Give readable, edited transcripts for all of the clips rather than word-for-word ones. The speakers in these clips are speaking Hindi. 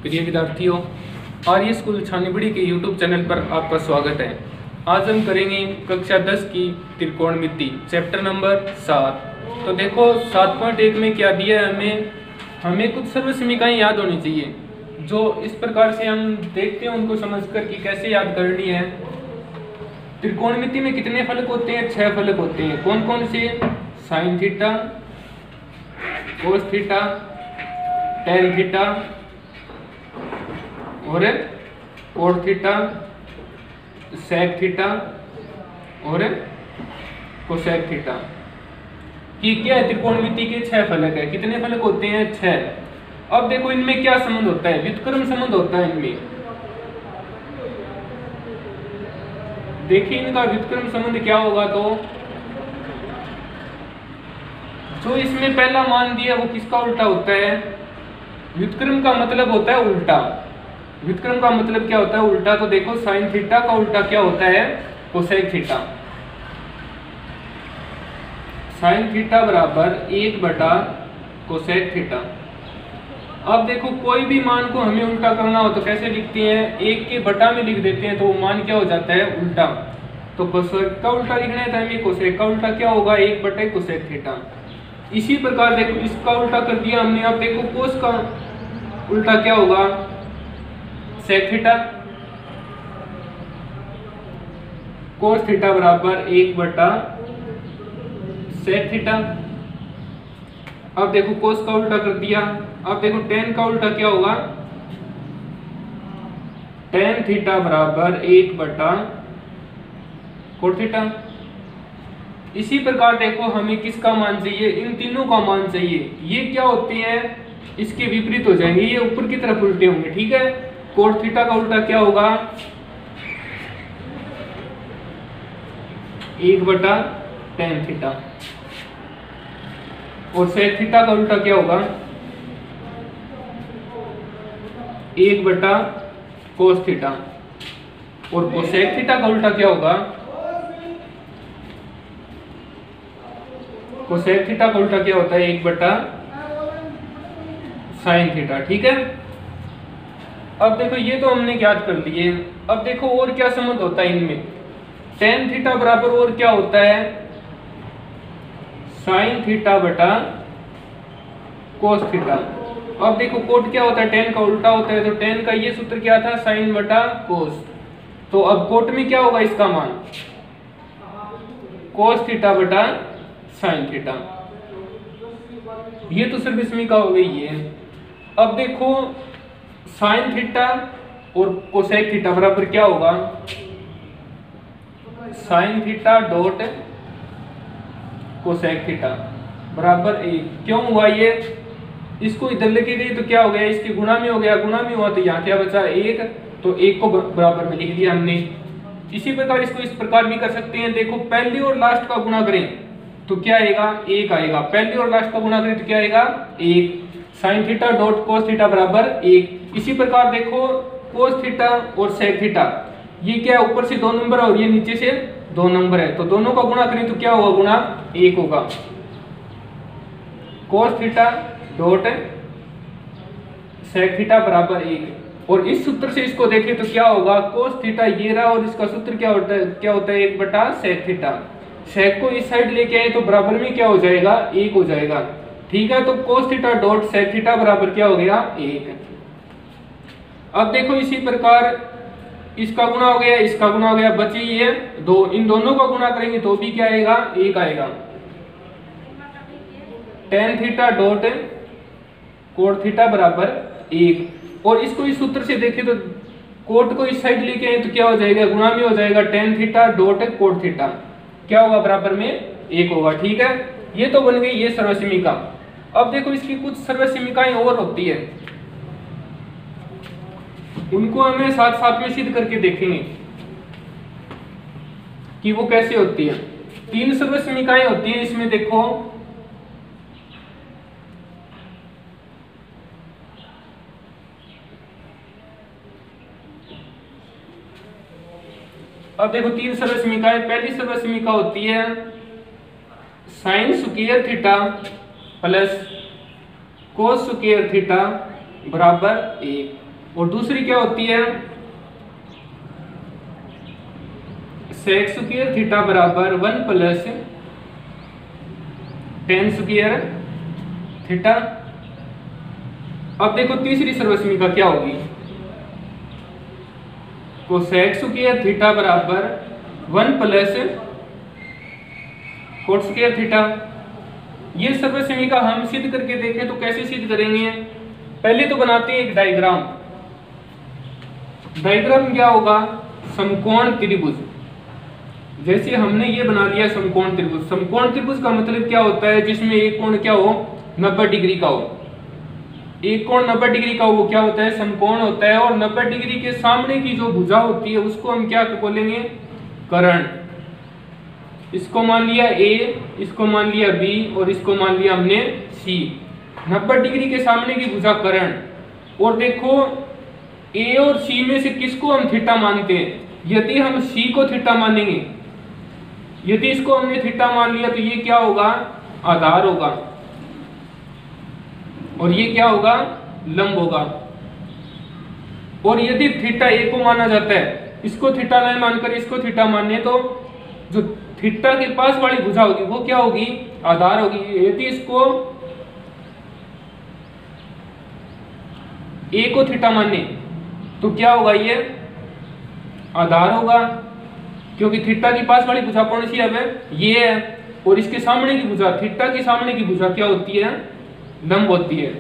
प्रिय विद्यार्थियों, आर्य स्कूल छानीबड़ी के YouTube चैनल पर आपका स्वागत है। आज हम करेंगे कक्षा 10 की त्रिकोणमिति चैप्टर नंबर 7। तो देखो 7.1 में क्या दिया है, हमें कुछ सर्वसमीकाएं याद होनी चाहिए, जो इस प्रकार से हम देखते हैं उनको समझकर कि कैसे याद करनी है। त्रिकोणमिति में कितने फलक होते हैं? 6 फलक होते हैं। कौन कौन से? Sine theta, cos theta, tan theta और कोट थीटा, सेक थीटा और कोसेक थीटा। ये क्या है? त्रिकोणमिति के 6 फलक है। कितने फलक होते हैं? 6। अब देखो इनमें क्या संबंध होता है? व्युत्क्रम संबंध होता है इनमें। देखिए इनका व्युत्क्रम संबंध क्या होगा, तो जो इसमें पहला मान दिया वो किसका उल्टा होता है? व्युत्क्रम का मतलब होता है उल्टा। व्युत्क्रम का मतलब क्या होता है? उल्टा। तो देखो साइन थीटा का उल्टा क्या होता है? Cosec theta. साइन थीटा बराबर 1/कोसेक थीटा। अब देखो कोई भी मान को हमें उल्टा करना हो तो कैसे लिखते हैं? 1 के बटा में लिख देते हैं तो वो मान क्या हो जाता है? उल्टा। तो कोसेक का उल्टा लिखना है तो हमें कोसेक का उल्टा क्या होगा? 1/कोसेक थीटा। इसी प्रकार देखो इसका उल्टा कर दिया हमने। अब देखो कोस का उल्टा क्या होगा? Sec theta. कोस थीटा बराबर 1/सेक थीटा। अब देखो कोस का उल्टा कर दिया। अब देखो टेन का उल्टा क्या होगा? टेन थीटा बराबर 1/कोट थीटा। इसी प्रकार देखो हमें किसका मान चाहिए? इन तीनों का मान चाहिए। ये क्या होते हैं? इसके विपरीत हो जाएंगे, ये ऊपर की तरफ उल्टे होंगे। ठीक है। कोट थीटा का उल्टा क्या होगा? 1/टेन थीटा। और सेक थीटा का उल्टा क्या होगा? 1/कोस थीटा। और कोसेक थीटा का उल्टा क्या होगा? कोसेक थीटा का उल्टा क्या होता है? 1/साइन थीटा। ठीक है। अब देखो ये तो हमने याद कर लिए। अब देखो और क्या संबंध होता है इनमें? टेन थीटा बराबर और क्या होता है? साइन थीटा बटा कोस थीटा। अब देखो कोट क्या होता है? टेन का उल्टा होता है। तो टेन का ये सूत्र क्या था? साइन बटा कोस। तो अब कोट में क्या होगा इसका मान? कोस थीटा बटा साइन थीटा। ये तो सर्वसमीका हो गई है। अब देखो साइन थीटा और कोसेक थीटा बराबर क्या होगा? Sine theta dot cosec theta बराबर 1। क्यों हुआ ये? इसको इधर लेके गई तो क्या हो गया? इसके गुणा में हो गया। गुणा में हुआ तो यहाँ क्या बचा? 1। तो 1 को बराबर में लिख दिया हमने। इसी प्रकार इसको इस प्रकार भी कर सकते हैं। देखो पहली और लास्ट का गुणा करें तो क्या आएगा? 1 आएगा। पहली और लास्ट का गुणा करें तो क्या आएगा? 1। Sine theta dot cos theta बराबर 1। इसी प्रकार देखो कोस थीटा और सेक थीटा, ये क्या है? ऊपर से 2 नंबर है और ये नीचे से 2 नंबर है। तो दोनों का गुणा करें तो क्या होगा? गुणा 1 होगा। Cos theta dot sec theta बराबर 1। और इस सूत्र से इसको देखें तो क्या होगा? कोस थीटा ये रहा और इसका सूत्र क्या होता है? 1/सेक थीटा। सेक को इस साइड लेके आए तो बराबर में क्या हो जाएगा? 1 हो जाएगा। ठीक है। तो cos theta dot sec theta बराबर क्या हो गया? 1। अब देखो इसी प्रकार इसका गुणा हो गया, इसका गुणा हो गया, बची ये 2। इन दोनों का गुणा करेंगे तो भी क्या आएगा? 1 आएगा। Tan theta dot cot theta बराबर 1। और इसको इस सूत्र से देखें तो कोट को इस साइड लेके आए तो क्या हो जाएगा? गुणा में हो जाएगा। Tan theta dot cot theta क्या होगा? बराबर में 1 होगा। ठीक है। ये तो बन गई ये सर्वसमीका। अब देखो इसकी कुछ सर्वसमीकाएं और होती है, उनको हमें साथ साथ में सिद्ध करके देखेंगे कि वो कैसे होती है। 3 सर्वसमीकाएं होती हैं इसमें। देखो अब देखो 3 सर्वसमीकाएं। पहली सर्वसमीका होती है sine square theta plus cos square theta बराबर 1। और दूसरी क्या होती है सेक स्क्वायर थीटा बराबर 1 प्लस टेन स्क्वायर थीटा। अब देखो तीसरी सर्वसमीका क्या होगी, कोसेक स्क्वायर थीटा बराबर 1 प्लस कोट स्क्वायर थीटा। ये सर्वसमीका हम सिद्ध करके देखें तो कैसे सिद्ध करेंगे, पहले तो बनाते हैं एक डायग्राम। डायग्राम क्या होगा, समकोण त्रिभुज। जैसे हमने ये बना लिया समकोण त्रिभुज। समकोण त्रिभुज का मतलब क्या होता है, जिसमें एक कोण क्या हो 90 डिग्री का हो। एक कोण 90 डिग्री का हो वो क्या होता है, समकोण होता है। और 90 डिग्री के सामने की जो भुजा होती है उसको हम क्या बोलेंगे, कर्ण। इसको मान लिया A, इसको मान लिया B और इसको मान लिया हमने C। 90 डिग्री के सामने की भुजा कर्ण। और देखो A और C में से किसको हम थीटा मानते हैं, यदि हम C को थीटा मानेंगे, यदि इसको हमने थीटा मान लिया तो ये क्या होगा, आधार होगा। और ये क्या होगा, लंब होगा। और यदि थीटा A को माना जाता है, इसको थीटा नहीं मानकर इसको थीटा माने, तो जो थीटा के पास वाली भुजा होगी वो क्या होगी, आधार होगी। यदि इसको A को थीटा माने तो क्या होगा, ये आधार होगा, क्योंकि थीटा के पास वाली भुजा कौन सी है, ये है। और इसके सामने की भुजा, थीटा के सामने की भुजा क्या होती है, लंब होती है।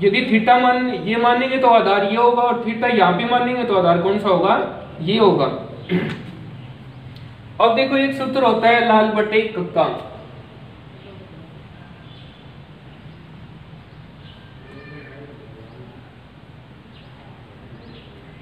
यदि थीटा ये मानेंगे तो आधार ये होगा, और थीटा यहाँ पे मानेंगे तो आधार कौन सा होगा, ये होगा। अब देखो एक सूत्र होता है लाल बटे कक्का।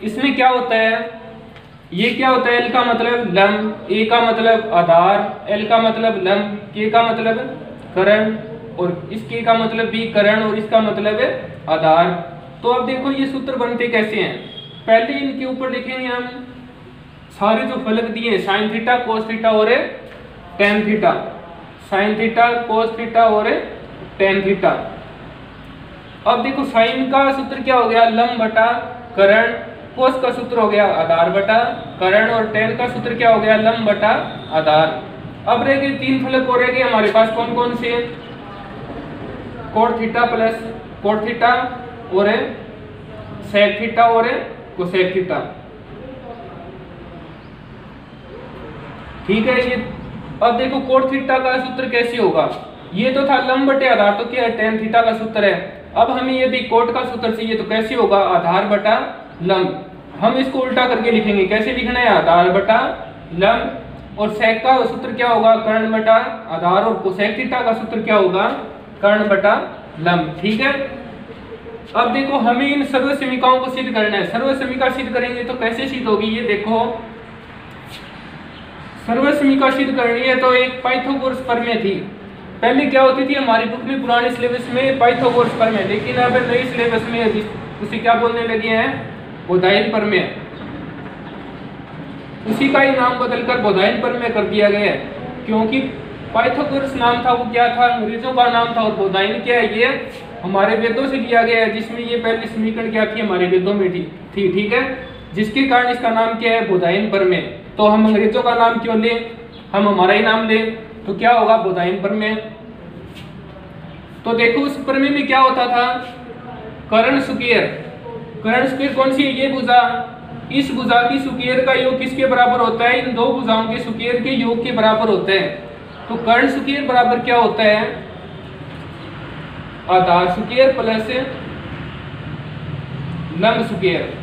इसमें क्या होता है, ये क्या होता है, L का मतलब लंब, A का मतलब आधार, L का मतलब लंब, K का मतलब कर्ण, और इस K का मतलब भी कर्ण, और इसका मतलब है आधार। तो अब देखो ये सूत्र बनते कैसे हैं, पहले इनके ऊपर लिखेंगे हम सारे जो फलक दिए, साइन थीटा, कोस थीटा और tan theta. Sine theta, cos theta और टेन थीटा। अब देखो साइन का सूत्र क्या हो गया, लंब बटा कर्ण। कोस का सूत्र हो गया आधार बटा कर्ण। और टेन का सूत्र क्या हो गया, लंब बटा आधार। अब रह गए तीन फलक और रह गए हमारे पास, कौन कौन से, cot theta plus cot theta और सेक थीटा और कोसेक थीटा। ठीक है। ये अब देखो कोट थीटा का सूत्र कैसे होगा, ये तो था लंब बटे आधार, तो क्या है, टेन थीटा का सूत्र है। अब हमें यदि कोट का सूत्र चाहिए तो कैसे होगा, आधार बटा लंब। हम इसको उल्टा करके लिखेंगे, कैसे लिखना है, आधार बटा लंब। और सेक का सूत्र क्या होगा, कर्ण बटा आधार। और कोसेक थीटा का सूत्र क्या होगा, कर्ण बटा लंब। ठीक है। अब देखो हमें इन सर्व समीकाओं को सिद्ध करना है। सर्व समीका सिद्ध करेंगे तो कैसे सिद्ध होगी, ये देखो सर्व समीका सिद्ध करनी है तो एक पाइथागोरस प्रमेय थी। पहले क्या होती थी हमारी बुक में, पुराने सिलेबस में पाइथागोरस प्रमेय, लेकिन अब नए सिलेबस में उसे क्या बोलने लगे हैं, बोधायन प्रमेय। उसी का ही नाम बदलकर बोधायन प्रमेय कर दिया गया है, क्योंकि पाइथागोरस नाम था वो क्या था, अंग्रेजों का नाम था। और बोधायन क्या है, ये हमारे वेदों से लिया गया है, जिसमें ये पहली समीकरण क्या थी, हमारे वेदों में थी। ठीक है, जिसके कारण इसका नाम क्या है, बोधायन प्रमेय। तो हम अंग्रेजों का नाम क्यों लें, हम हमारा ही नाम लें, तो क्या होगा, बोधायन प्रमेय। तो देखो उस प्रमेय में क्या होता था, कर्ण स्क्वायर। कर्ण स्क्वायर कौन सी है, ये भुजा, इस भुजा की स्क्वायर का योग किसके बराबर होता है, इन दो भुजाओं के स्क्वायर के योग के बराबर होता है। तो कर्ण स्क्वायर बराबर क्या होता है, आधार स्क्वायर प्लस लंब स्क्वायर।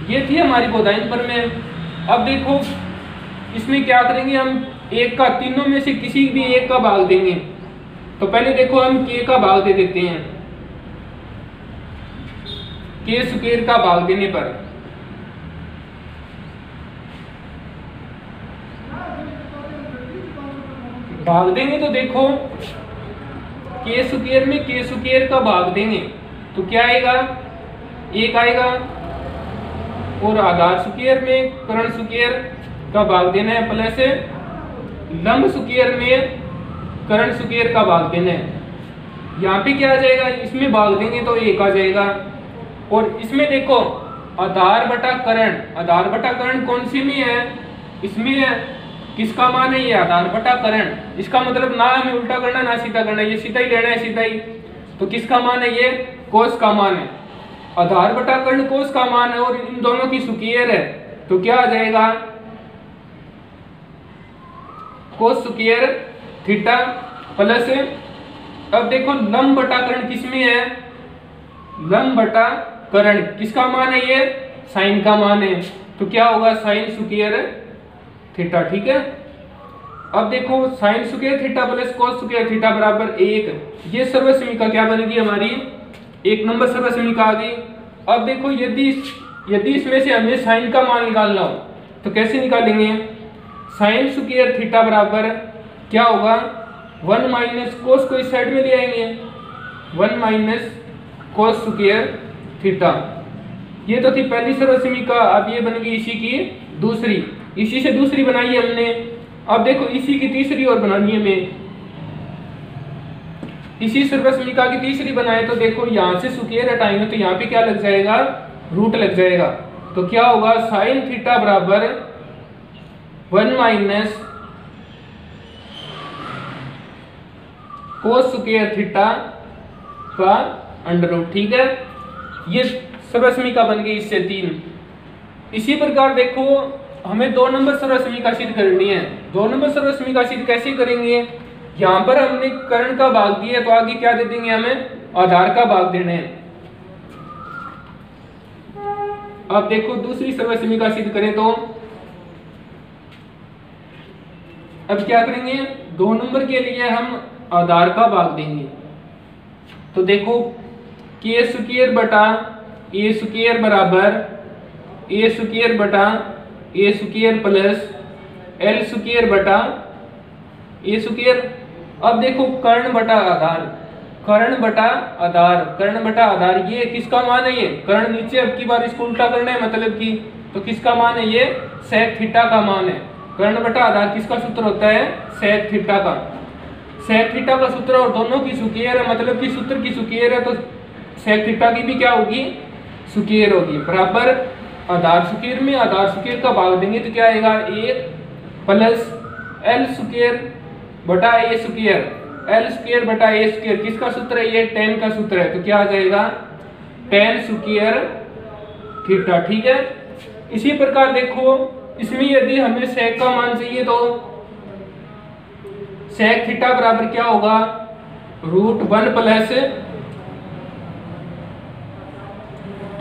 ये थी हमारी बोधायन प्रमेय। अब देखो इसमें क्या करेंगे, हम एक का, तीनों में से किसी भी एक का भाग देंगे। तो पहले देखो हम k का भाग दे देते हैं, k स्क्वायर का भाग देने पर भाग देंगे तो देखो k स्क्वायर में k स्क्वायर का भाग देंगे तो क्या आएगा, एक आएगा। और आधार स्क्वायर में कर्ण स्क्वायर का भाग देना है, प्लस लंब स्क्वायर में कर्ण स्क्वायर का भाग देना है। यहाँ पे क्या आ जाएगा, इसमें भाग देंगे तो एक आ जाएगा। और इसमें देखो आधार बटा कर्ण कौन सी में है, इसमें है। किसका मान है ये, आधार बटा कर्ण। इसका मतलब ना हमें उल्टा करना ना सीधा करना, ये सीधा ही लेना है, सीधा ही। तो किसका मान है ये, कोस का मान है। आधार बटा कर्ण कोस का मान है और इन दोनों की स्क्वायर है, तो क्या आ जाएगा, कोस स्क्वायर थीटा प्लस। अब देखो लंब बटा कर्ण किसमें है, लंब बटा कर्ण किसका मान है ये, साइन का मान है, तो क्या होगा साइन स्क्वायर थीटा। ठीक है। अब देखो sine square theta plus cos square theta बराबर 1, ये सर्वसमीका क्या बनेगी हमारी, 1 नंबर सर्वसमीका आ गई। अब देखो यदि इसमें से हमें साइन का मान निकालना हो तो कैसे निकालेंगे, साइन स्क्वायर थीटा बराबर क्या होगा, 1 माइनस कोस को इस साइड में ले आएंगे, 1 माइनस कोस स्क्वायर थीटा। ये तो थी पहली सर्वसमीका। अब ये बन गई इसी की दूसरी, इसी से दूसरी बनाई है हमने। अब देखो इसी की तीसरी और बनानी है हमें, इसी सर्वसमीका की तीसरी बनाए तो देखो यहां से स्क्वायर हटाएंगे तो यहाँ पे क्या लग जाएगा, रूट लग जाएगा। तो क्या होगा साइन थीटा बराबर 1 माइनस कोस स्क्वायर थीटा का अंडर रूट। ठीक है, ये सर्वसमीका बन गई इससे 3। इसी प्रकार देखो हमें 2 नंबर सर्वसमीका सिद्ध करनी है। 2 नंबर सर्वसमीका सिद्ध कैसे करेंगे, यहाँ पर हमने कर्ण का भाग दिया तो आगे क्या दे देंगे, हमें आधार का भाग देने हैं। अब देखो दूसरी सर्वसमीका सिद्ध करें तो अब क्या करेंगे, 2 नंबर के लिए हम आधार का भाग देंगे। तो देखो के स्क्वायर बटा ए स्क्वायर बराबर ए स्क्वायर बटा ए स्क्वायर प्लस एल स्क्वायर बटा ए स्क्वायर। अब देखो कर्ण बटा आधार ये किसका मान है, ये कर्ण नीचे, अब की बार इसको उल्टा करना है मतलब की, तो किसका मान है ये, सेक थीटा का मान है। कर्ण बटा आधार किसका सूत्र होता है, सेक थीटा का। सेक थीटा का सूत्र और दोनों की स्क्वायर है, मतलब कि सूत्र की स्क्वायर है तो सेक थीटा की भी क्या होगी, स्क्वायर होगी। बराबर आधार स्क्वायर में आधार स्क्वायर का भाग देंगे तो क्या आएगा, 1 प्लस एल स्क्वायर बटा ए स्क्वायर, एल स्क्वायर बटा ए स्क्वायर किसका सूत्र है, ये tan का सूत्र है, तो क्या आ जाएगा tan स्क्वायर थीटा। ठीक है। इसी प्रकार देखो इसमें यदि हमें सेक का मान चाहिए तो सेक थीटा बराबर क्या होगा, √1 प्लस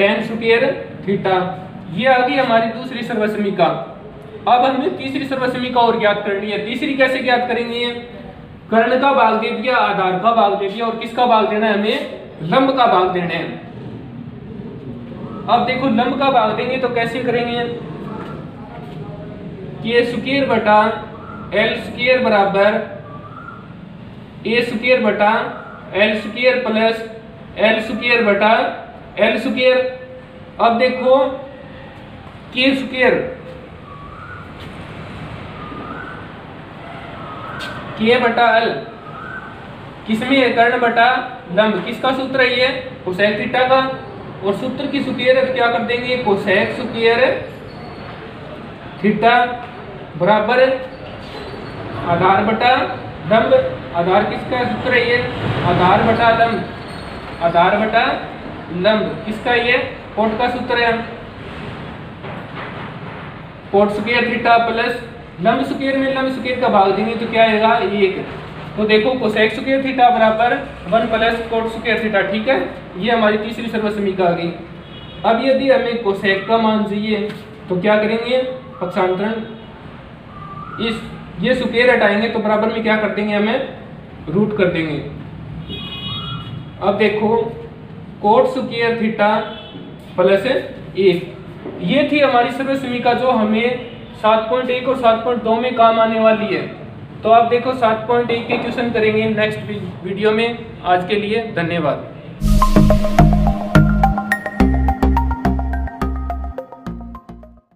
tan स्क्वायर थीटा। ये आ गई हमारी दूसरी सर्वसमीका। अब हमें तीसरी सर्वसमीका और ज्ञात करनी है। तीसरी कैसे ज्ञात करेंगे, कर्ण का भाग दे दिया, आधार का भाग दे दिया और किसका भाग देना है, हमें लंब का भाग देना है। अब देखो लंब का भाग देंगे तो कैसे करेंगे, के स्क्वायर बटा एल स्क्वायर बराबर ए स्क्वायर बटा L square plus L square बटा एल स्क्वायर। अब देखो के स्क्वायर के बटा एल किसमें है, कर्ण बटा लंब, किसका सूत्र है ये, कोसेक थीटा का, और सूत्र की स्क्वायर है तो क्या कर देंगे, कोसेक स्क्वायर थीटा बराबर आधार बटा लंब। आधार किसका सूत्र है ये, आधार बटा लंब, आधार बटा लंब किसका, ये कोट का सूत्र है, कोट स्क्वायर थीटा प्लस लंब स्क्वायर में लंब स्क्वायर का भाग देंगे तो क्या आएगा, 1। तो देखो कोसेक स्क्वायर थीटा बराबर 1 प्लस कोट स्क्वायर थीटा। ठीक है, ये हमारी तीसरी सर्वसमीका आ गई। अब यदि हमें कोसेक का मान चाहिए तो क्या करेंगे, पक्षांतरण इस ये स्क्वायर हटाएंगे तो बराबर में क्या कर देंगे, हमें रूट कर देंगे। अब देखो कोट स्क्वायर थीटा प्लस 1, ये थी हमारी सर्वसमीका जो हमें 7.1 और 7.2 में काम आने वाली है। तो आप देखो 7.1 के क्वेश्चन करेंगे नेक्स्ट वीडियो में। आज के लिए धन्यवाद।